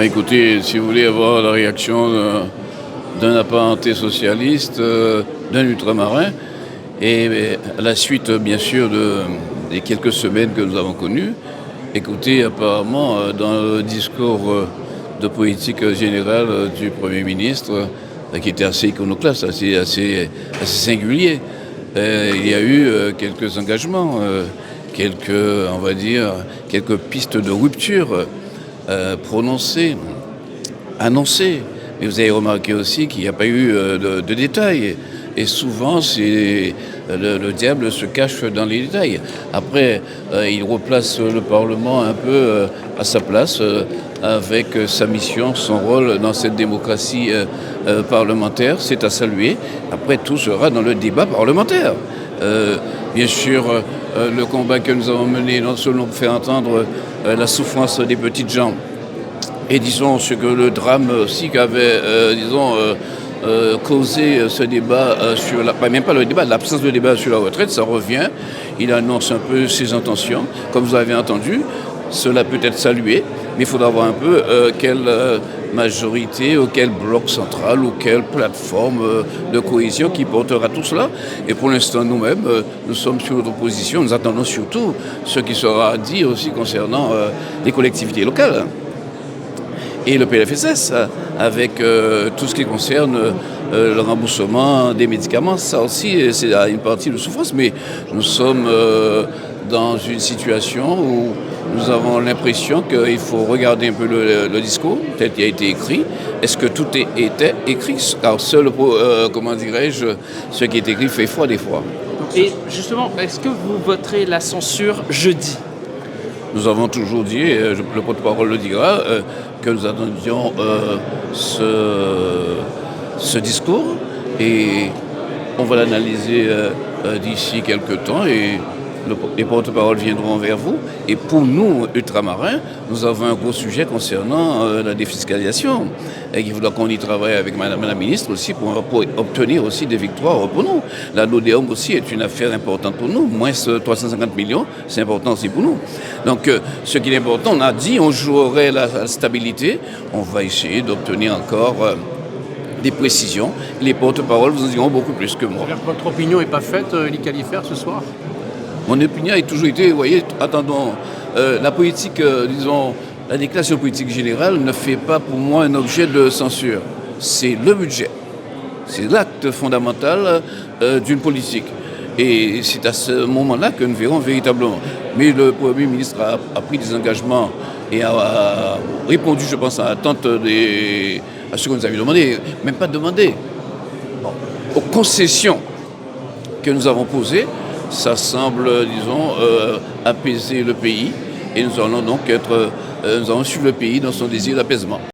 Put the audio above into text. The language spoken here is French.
Écoutez, si vous voulez avoir la réaction d'un apparenté socialiste, d'un ultramarin, et à la suite, bien sûr, des quelques semaines que nous avons connues, écoutez, apparemment, dans le discours de politique générale du Premier ministre, qui était assez iconoclaste, assez singulier, il y a eu quelques engagements, on va dire, quelques pistes de rupture prononcées, annoncées. Mais vous avez remarqué aussi qu'il n'y a pas eu de détails. Et souvent, le diable se cache dans les détails. Après, il replace le Parlement un peu à sa place, avec sa mission, son rôle dans cette démocratie parlementaire. C'est à saluer. Après, tout sera dans le débat parlementaire. Bien sûr, le combat que nous avons mené, non seulement pour faire entendre la souffrance des petites gens, et disons ce que le drame aussi qu'avait, causé ce débat même pas le débat, l'absence de débat sur la retraite, ça revient. Il annonce un peu ses intentions. Comme vous avez entendu, cela peut être salué, mais il faudra voir un peu quelle majorité, ou quel bloc central, ou quelle plateforme de cohésion qui portera tout cela. Et pour l'instant, nous-mêmes, nous sommes sur notre position. Nous attendons surtout ce qui sera dit aussi concernant les collectivités locales. Et le PLFSS, avec tout ce qui concerne le remboursement des médicaments, ça aussi, c'est une partie de souffrance, mais nous sommes dans une situation où nous avons l'impression qu'il faut regarder un peu le discours, tel qu'il a été écrit. Est-ce que tout était écrit? Car seul, ce qui est écrit fait foi des fois. Et justement, est-ce que vous voterez la censure jeudi? Nous avons toujours dit, et le porte-parole le dira, que nous attendions ce discours et on va l'analyser d'ici quelques temps et les porte-paroles viendront vers vous. Et pour nous, ultramarins, nous avons un gros sujet concernant la défiscalisation. Et il faudra qu'on y travaille avec Madame la ministre aussi pour obtenir aussi des victoires pour nous. La LODEOM aussi est une affaire importante pour nous. Moins 350 millions, c'est important aussi pour nous. Donc, ce qui est important, on a dit, on jouerait la stabilité. On va essayer d'obtenir encore des précisions. Les porte-paroles vous en diront beaucoup plus que moi. Votre opinion n'est pas faite, Ely Khalifert, ce soir? Mon opinion a toujours été, vous voyez, attendons, la politique, la déclaration politique générale ne fait pas pour moi un objet de censure. C'est le budget. C'est l'acte fondamental d'une politique. Et c'est à ce moment-là que nous verrons véritablement. Mais le Premier ministre a pris des engagements et a répondu, je pense, à l'attente à ce que nous avions demandé, même pas demandé, aux concessions que nous avons posées. Ça semble, apaiser le pays et nous allons donc nous allons suivre le pays dans son désir d'apaisement.